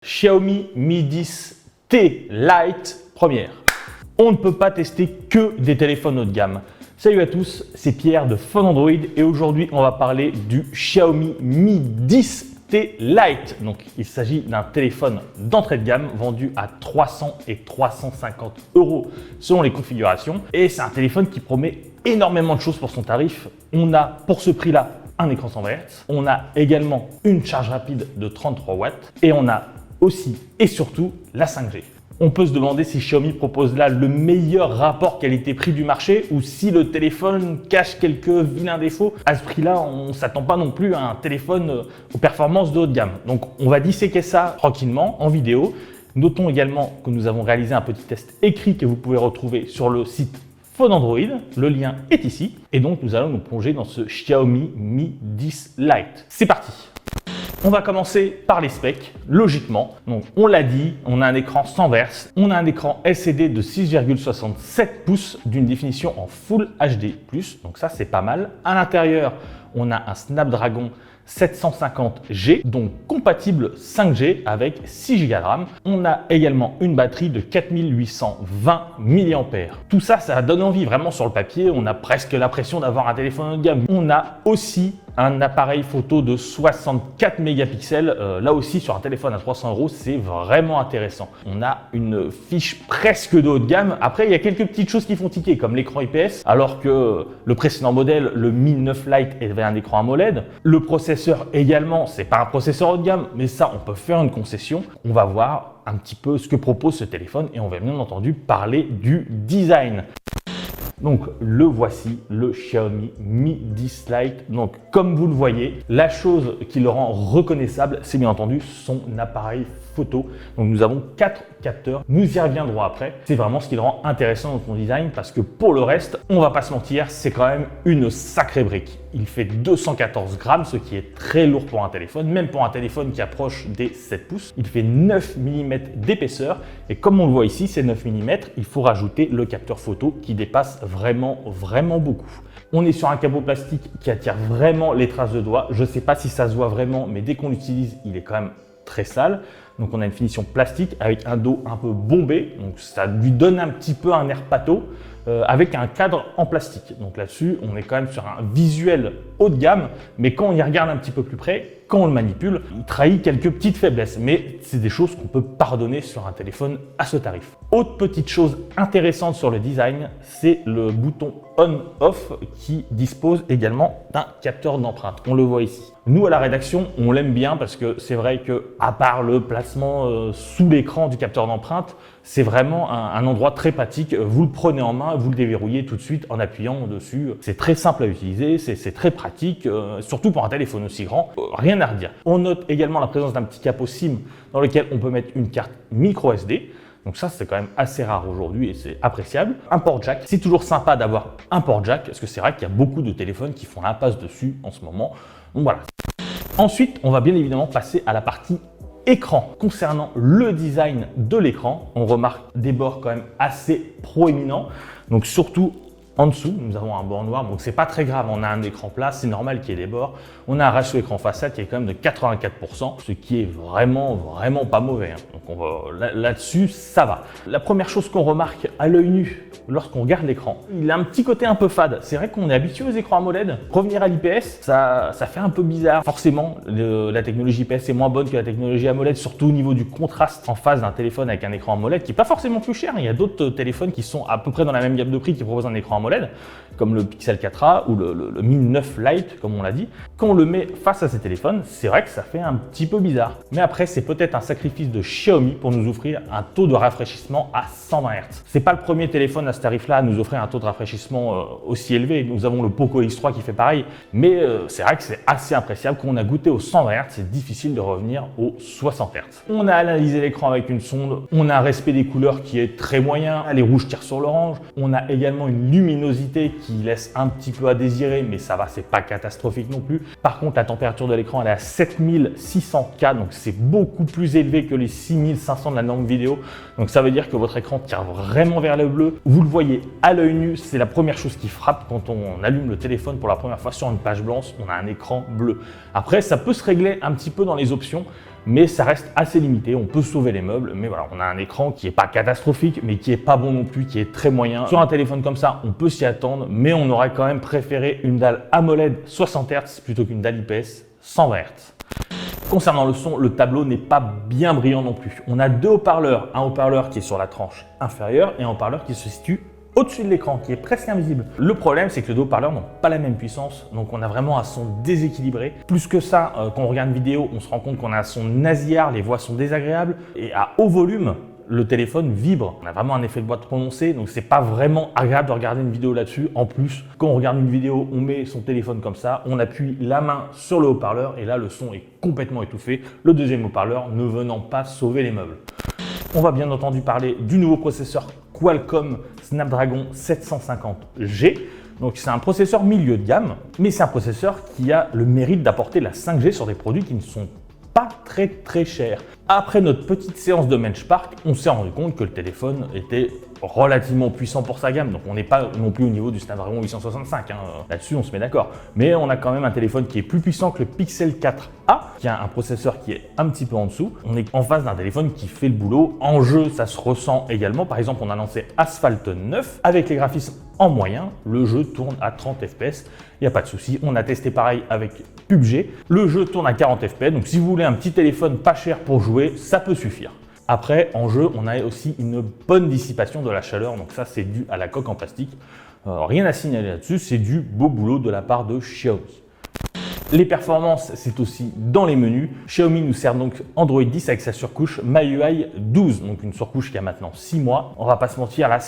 Xiaomi Mi 10T Lite première. On ne peut pas tester que des téléphones haut de gamme. Salut à tous, c'est Pierre de Phone Android et aujourd'hui on va parler du Xiaomi Mi 10T Lite. Donc il s'agit d'un téléphone d'entrée de gamme vendu à 300 et 350 € selon les configurations. Et c'est un téléphone qui promet énormément de choses pour son tarif. On a pour ce prix-là un écran 100 Hz, on a également une charge rapide de 33 watts et on a aussi et surtout la 5G. On peut se demander si Xiaomi propose là le meilleur rapport qualité-prix du marché ou si le téléphone cache quelques vilains défauts. À ce prix-là, on ne s'attend pas non plus à un téléphone aux performances de haut de gamme. Donc on va disséquer ça tranquillement en vidéo. Notons également que nous avons réalisé un petit test écrit que vous pouvez retrouver sur le site Phone Android. Le lien est ici. Et donc nous allons nous plonger dans ce Xiaomi Mi 10 Lite. C'est parti! On va commencer par les specs, logiquement. Donc, on l'a dit, on a un écran 100 Hz, on a un écran LCD de 6,67 pouces d'une définition en Full HD+. Donc ça, c'est pas mal. À l'intérieur, on a un Snapdragon 750G, donc compatible 5G avec 6 Go de RAM. On a également une batterie de 4820 mAh. Tout ça, ça donne envie. Vraiment, sur le papier, on a presque l'impression d'avoir un téléphone haut de gamme. On a aussi un appareil photo de 64 mégapixels. Là aussi, sur un téléphone à 300 €, c'est vraiment intéressant. On a une fiche presque de haut de gamme. Après, il y a quelques petites choses qui font tiquer, comme l'écran IPS, alors que le précédent modèle, le Mi 9 Lite, avait un écran AMOLED. Le processeur également, c'est pas un processeur haut de gamme, mais ça, on peut faire une concession. On va voir un petit peu ce que propose ce téléphone et on va bien entendu parler du design. Donc le voici, le Xiaomi Mi 10 Lite. Donc comme vous le voyez, la chose qui le rend reconnaissable, c'est bien entendu son appareil photo. Donc nous avons 4 capteurs, nous y reviendrons après. C'est vraiment ce qui le rend intéressant dans son design parce que pour le reste, on va pas se mentir, c'est quand même une sacrée brique. Il fait 214 grammes, ce qui est très lourd pour un téléphone, même pour un téléphone qui approche des 7 pouces. Il fait 9 mm d'épaisseur et comme on le voit ici, ces 9 mm, il faut rajouter le capteur photo qui dépasse vraiment beaucoup. On est sur un capot plastique qui attire vraiment les traces de doigts. Je ne sais pas si ça se voit vraiment, mais dès qu'on l'utilise, il est quand même très sale. Donc on a une finition plastique avec un dos un peu bombé, donc ça lui donne un petit peu un air pâteau avec un cadre en plastique. Donc là-dessus, on est quand même sur un visuel haut de gamme, mais quand on y regarde un petit peu plus près, quand on le manipule, il trahit quelques petites faiblesses, mais c'est des choses qu'on peut pardonner sur un téléphone à ce tarif. Autre petite chose intéressante sur le design, c'est le bouton on-off qui dispose également d'un capteur d'empreinte. On le voit ici. Nous, à la rédaction, on l'aime bien parce que c'est vrai que, à part le placement sous l'écran du capteur d'empreinte, c'est vraiment un endroit très pratique. Vous le prenez en main, vous le déverrouillez tout de suite en appuyant dessus. C'est très simple à utiliser, c'est très pratique, surtout pour un téléphone aussi grand. Rien à redire. On note également la présence d'un petit capot SIM dans lequel on peut mettre une carte micro SD. Donc ça, c'est quand même assez rare aujourd'hui et c'est appréciable. Un port jack, c'est toujours sympa d'avoir un port jack parce que c'est vrai qu'il y a beaucoup de téléphones qui font l'impasse dessus en ce moment. Donc voilà. Ensuite, on va bien évidemment passer à la partie écran. Concernant le design de l'écran, on remarque des bords quand même assez proéminents. Donc surtout en dessous, nous avons un bord noir, donc c'est pas très grave, on a un écran plat, c'est normal qu'il y ait des bords. On a un ratio écran façade qui est quand même de 84%, ce qui est vraiment pas mauvais. Donc là-dessus, ça va. La première chose qu'on remarque à l'œil nu lorsqu'on regarde l'écran, il a un petit côté un peu fade. C'est vrai qu'on est habitué aux écrans AMOLED. Revenir à l'IPS, ça fait un peu bizarre. Forcément, la technologie IPS est moins bonne que la technologie AMOLED, surtout au niveau du contraste en face d'un téléphone avec un écran AMOLED qui n'est pas forcément plus cher. Il y a d'autres téléphones qui sont à peu près dans la même gamme de prix qui proposent un écran AMOLED, comme le Pixel 4a ou le Mi 9 Lite, comme on l'a dit. Quand on le met face à ces téléphones, c'est vrai que ça fait un petit peu bizarre. Mais après, c'est peut-être un sacrifice de Xiaomi pour nous offrir un taux de rafraîchissement à 120 Hz. C'est pas le premier téléphone à ce tarif-là à nous offrir un taux de rafraîchissement aussi élevé. Nous avons le Poco X3 qui fait pareil, mais c'est vrai que c'est assez appréciable. Quand on a goûté aux 120 Hz, c'est difficile de revenir aux 60 Hz. On a analysé l'écran avec une sonde, on a un respect des couleurs qui est très moyen, les rouges tirent sur l'orange, on a également une luminosité qui laisse un petit peu à désirer, mais ça va, c'est pas catastrophique non plus. Par contre, la température de l'écran elle est à 7600 K, donc c'est beaucoup plus élevé que les 6500 de la norme vidéo. Donc ça veut dire que votre écran tire vraiment vers le bleu. Vous le voyez à l'œil nu, c'est la première chose qui frappe quand on allume le téléphone pour la première fois sur une page blanche, on a un écran bleu. Après, ça peut se régler un petit peu dans les options. mais ça reste assez limité. On peut sauver les meubles, mais voilà, on a un écran qui n'est pas catastrophique, mais qui n'est pas bon non plus, qui est très moyen. Sur un téléphone comme ça, on peut s'y attendre, mais on aurait quand même préféré une dalle AMOLED 60 Hz plutôt qu'une dalle IPS 120 Hz. Concernant le son, le tableau n'est pas bien brillant non plus. On a deux haut-parleurs, un haut-parleur qui est sur la tranche inférieure et un haut-parleur qui se situe au-dessus de l'écran, qui est presque invisible. Le problème, c'est que les deux haut-parleurs n'ont pas la même puissance, donc on a vraiment un son déséquilibré. Plus que ça, quand on regarde une vidéo, on se rend compte qu'on a un son nasillard, les voix sont désagréables, et à haut volume, le téléphone vibre. On a vraiment un effet de boîte prononcé, donc c'est pas vraiment agréable de regarder une vidéo là-dessus. En plus, quand on regarde une vidéo, on met son téléphone comme ça, on appuie la main sur le haut-parleur et là, le son est complètement étouffé. Le deuxième haut-parleur ne venant pas sauver les meubles. On va bien entendu parler du nouveau processeur Qualcomm Snapdragon 750G. Donc c'est un processeur milieu de gamme, mais c'est un processeur qui a le mérite d'apporter la 5G sur des produits qui ne sont pas très chers. Après notre petite séance de benchmark, on s'est rendu compte que le téléphone était relativement puissant pour sa gamme. Donc on n'est pas non plus au niveau du Snapdragon 865, là-dessus on se met d'accord. Mais on a quand même un téléphone qui est plus puissant que le Pixel 4a, qui a un processeur qui est un petit peu en dessous. On est en face d'un téléphone qui fait le boulot. En jeu, ça se ressent également. Par exemple, on a lancé Asphalt 9 avec les graphismes en moyen. Le jeu tourne à 30 fps. Il n'y a pas de souci. On a testé pareil avec PUBG. Le jeu tourne à 40 fps. Donc si vous voulez un petit téléphone pas cher pour jouer, ça peut suffire. Après, en jeu, on a aussi une bonne dissipation de la chaleur. Donc ça, c'est dû à la coque en plastique. Rien à signaler là-dessus. C'est du beau boulot de la part de Xiaomi. Les performances, c'est aussi dans les menus. Xiaomi nous sert donc Android 10 avec sa surcouche MIUI 12, donc une surcouche qui a maintenant 6 mois. On va pas se mentir, là,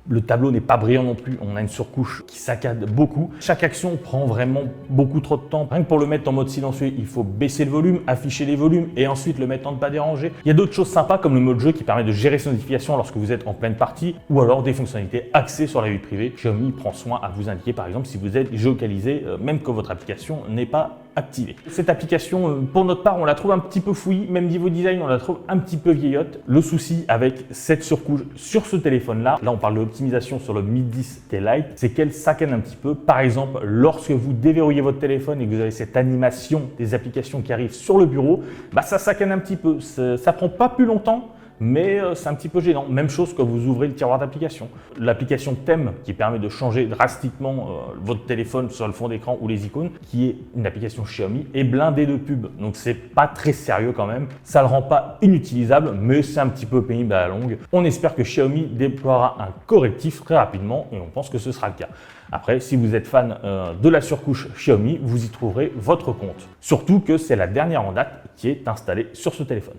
le tableau n'est pas brillant non plus. On a une surcouche qui saccade beaucoup. Chaque action prend vraiment beaucoup trop de temps. Rien que pour le mettre en mode silencieux, il faut baisser le volume, afficher les volumes et ensuite le mettre en ne pas déranger. Il y a d'autres choses sympas comme le mode jeu qui permet de gérer ses notifications lorsque vous êtes en pleine partie ou alors des fonctionnalités axées sur la vie privée. Xiaomi prend soin à vous indiquer par exemple si vous êtes géolocalisé, même que votre application n'est pas activée. Cette application, pour notre part, on la trouve un petit peu fouillie, même niveau design, on la trouve un petit peu vieillotte. Le souci avec cette surcouche sur ce téléphone-là, on parle de l'optimisation sur le Mi 10 T Lite, c'est qu'elle saccane un petit peu. Par exemple, lorsque vous déverrouillez votre téléphone et que vous avez cette animation des applications qui arrivent sur le bureau, ça saccane un petit peu. Ça prend pas plus longtemps, mais c'est un petit peu gênant. Même chose quand vous ouvrez le tiroir d'application. L'application Thème qui permet de changer drastiquement votre téléphone sur le fond d'écran ou les icônes, qui est une application Xiaomi, est blindée de pubs. Donc c'est pas très sérieux quand même. Ça le rend pas inutilisable, mais c'est un petit peu pénible à la longue. On espère que Xiaomi déploiera un correctif très rapidement et on pense que ce sera le cas. Après, si vous êtes fan de la surcouche Xiaomi, vous y trouverez votre compte. Surtout que c'est la dernière en date qui est installée sur ce téléphone.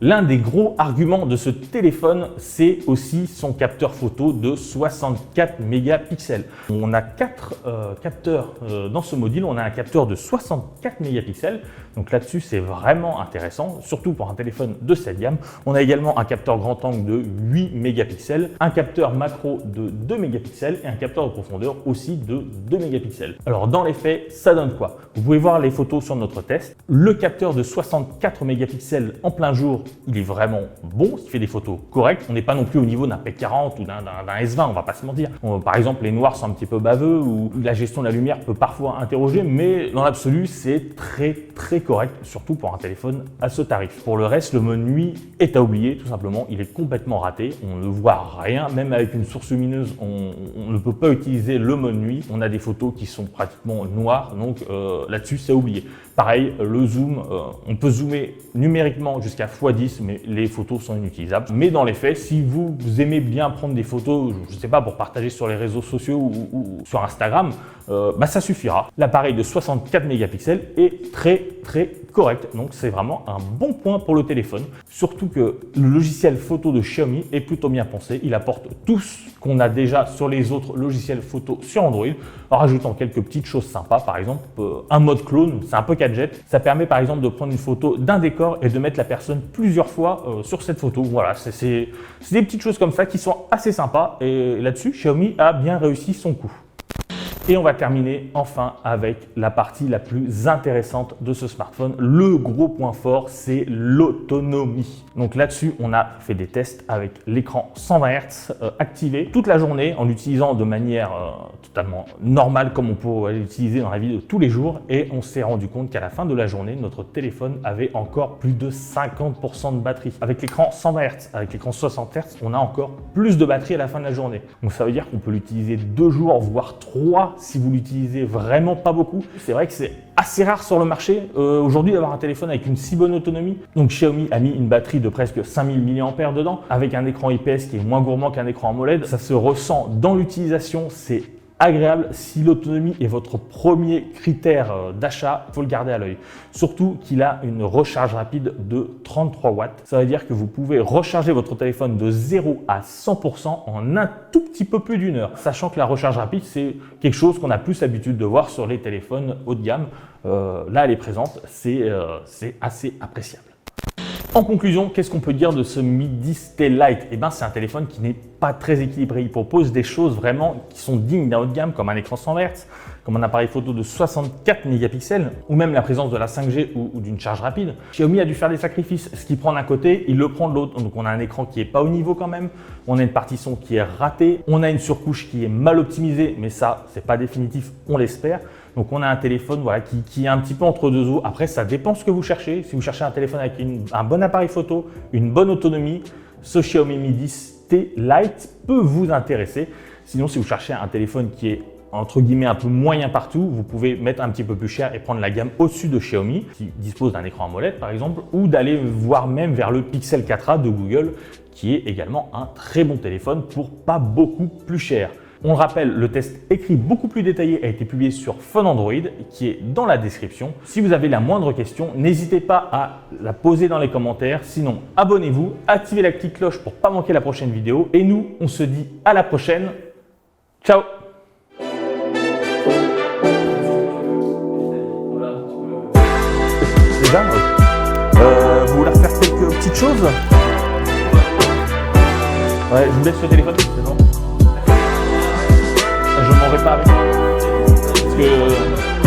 L'un des gros arguments de ce téléphone, c'est aussi son capteur photo de 64 mégapixels. On a 4 capteurs dans ce module. On a un capteur de 64 mégapixels. Donc là-dessus, c'est vraiment intéressant, surtout pour un téléphone de cette gamme. On a également un capteur grand angle de 8 mégapixels, un capteur macro de 2 mégapixels et un capteur de profondeur aussi de 2 mégapixels. Alors dans les faits, ça donne quoi? Vous pouvez voir les photos sur notre test. Le capteur de 64 mégapixels en plein jour, il est vraiment bon, il fait des photos correctes. On n'est pas non plus au niveau d'un P40 ou d'un S20, on va pas se mentir. Par exemple, les noirs sont un petit peu baveux ou la gestion de la lumière peut parfois interroger, mais dans l'absolu, c'est très correct, surtout pour un téléphone à ce tarif. Pour le reste, le mode nuit est à oublier, tout simplement. Il est complètement raté. On ne voit rien, même avec une source lumineuse, on ne peut pas utiliser le mode nuit. On a des photos qui sont pratiquement noires, donc là-dessus, c'est à oublier. Pareil, le zoom, on peut zoomer numériquement jusqu'à x10, mais les photos sont inutilisables. Mais dans les faits, si vous aimez bien prendre des photos, je ne sais pas, pour partager sur les réseaux sociaux ou sur Instagram, ça suffira. L'appareil de 64 mégapixels est très correct. Donc c'est vraiment un bon point pour le téléphone. Surtout que le logiciel photo de Xiaomi est plutôt bien pensé. Il apporte tout ce qu'on a déjà sur les autres logiciels photo sur Android, en rajoutant quelques petites choses sympas. Par exemple, un mode clone, c'est un peu gadget. Ça permet par exemple de prendre une photo d'un décor et de mettre la personne plusieurs fois sur cette photo. Voilà, c'est des petites choses comme ça qui sont assez sympas. Et là-dessus, Xiaomi a bien réussi son coup. Et on va terminer enfin avec la partie la plus intéressante de ce smartphone. Le gros point fort, c'est l'autonomie. Donc là-dessus, on a fait des tests avec l'écran 120 Hz activé toute la journée en l'utilisant de manière totalement normale comme on pourrait l'utiliser dans la vie de tous les jours. Et on s'est rendu compte qu'à la fin de la journée, notre téléphone avait encore plus de 50% de batterie. Avec l'écran 120 Hz, avec l'écran 60 Hz, on a encore plus de batterie à la fin de la journée. Donc ça veut dire qu'on peut l'utiliser 2 jours, voire 3 si vous l'utilisez vraiment pas beaucoup. C'est vrai que c'est assez rare sur le marché aujourd'hui d'avoir un téléphone avec une si bonne autonomie. Donc Xiaomi a mis une batterie de presque 5000 mAh dedans, avec un écran IPS qui est moins gourmand qu'un écran AMOLED. Ça se ressent dans l'utilisation, c'est agréable. Si l'autonomie est votre premier critère d'achat, il faut le garder à l'œil. Surtout qu'il a une recharge rapide de 33 watts. Ça veut dire que vous pouvez recharger votre téléphone de 0 à 100% en un tout petit peu plus d'une heure. Sachant que la recharge rapide, c'est quelque chose qu'on a plus l'habitude de voir sur les téléphones haut de gamme. Là, elle est présente, c'est assez appréciable. En conclusion, qu'est-ce qu'on peut dire de ce Mi 10T Lite? Eh bien, c'est un téléphone qui n'est pas très équilibré. Il propose des choses vraiment qui sont dignes d'un haut de gamme, comme un écran 100 Hz, comme un appareil photo de 64 mégapixels, ou même la présence de la 5G ou d'une charge rapide. Xiaomi a dû faire des sacrifices. Ce qu'il prend d'un côté, il le prend de l'autre. Donc, on a un écran qui n'est pas au niveau quand même. On a une partie son qui est ratée. On a une surcouche qui est mal optimisée, mais ça, c'est pas définitif, on l'espère. Donc, on a un téléphone voilà, qui est un petit peu entre deux eaux. Après, ça dépend ce que vous cherchez. Si vous cherchez un téléphone avec un bon appareil photo, une bonne autonomie, ce Xiaomi Mi 10T Lite peut vous intéresser. Sinon, si vous cherchez un téléphone qui est entre guillemets un peu moyen partout, vous pouvez mettre un petit peu plus cher et prendre la gamme au-dessus de Xiaomi, qui dispose d'un écran AMOLED par exemple, ou d'aller voir même vers le Pixel 4a de Google, qui est également un très bon téléphone pour pas beaucoup plus cher. On le rappelle, le test écrit beaucoup plus détaillé a été publié sur Phone Android, qui est dans la description. Si vous avez la moindre question, n'hésitez pas à la poser dans les commentaires. Sinon, abonnez-vous, activez la petite cloche pour ne pas manquer la prochaine vidéo. Et nous, on se dit à la prochaine. Ciao! Déjà, vous voulez refaire quelques petites choses? Ouais, je vous laisse le téléphone, c'est bon. Je m'en vais pas avec. Parce que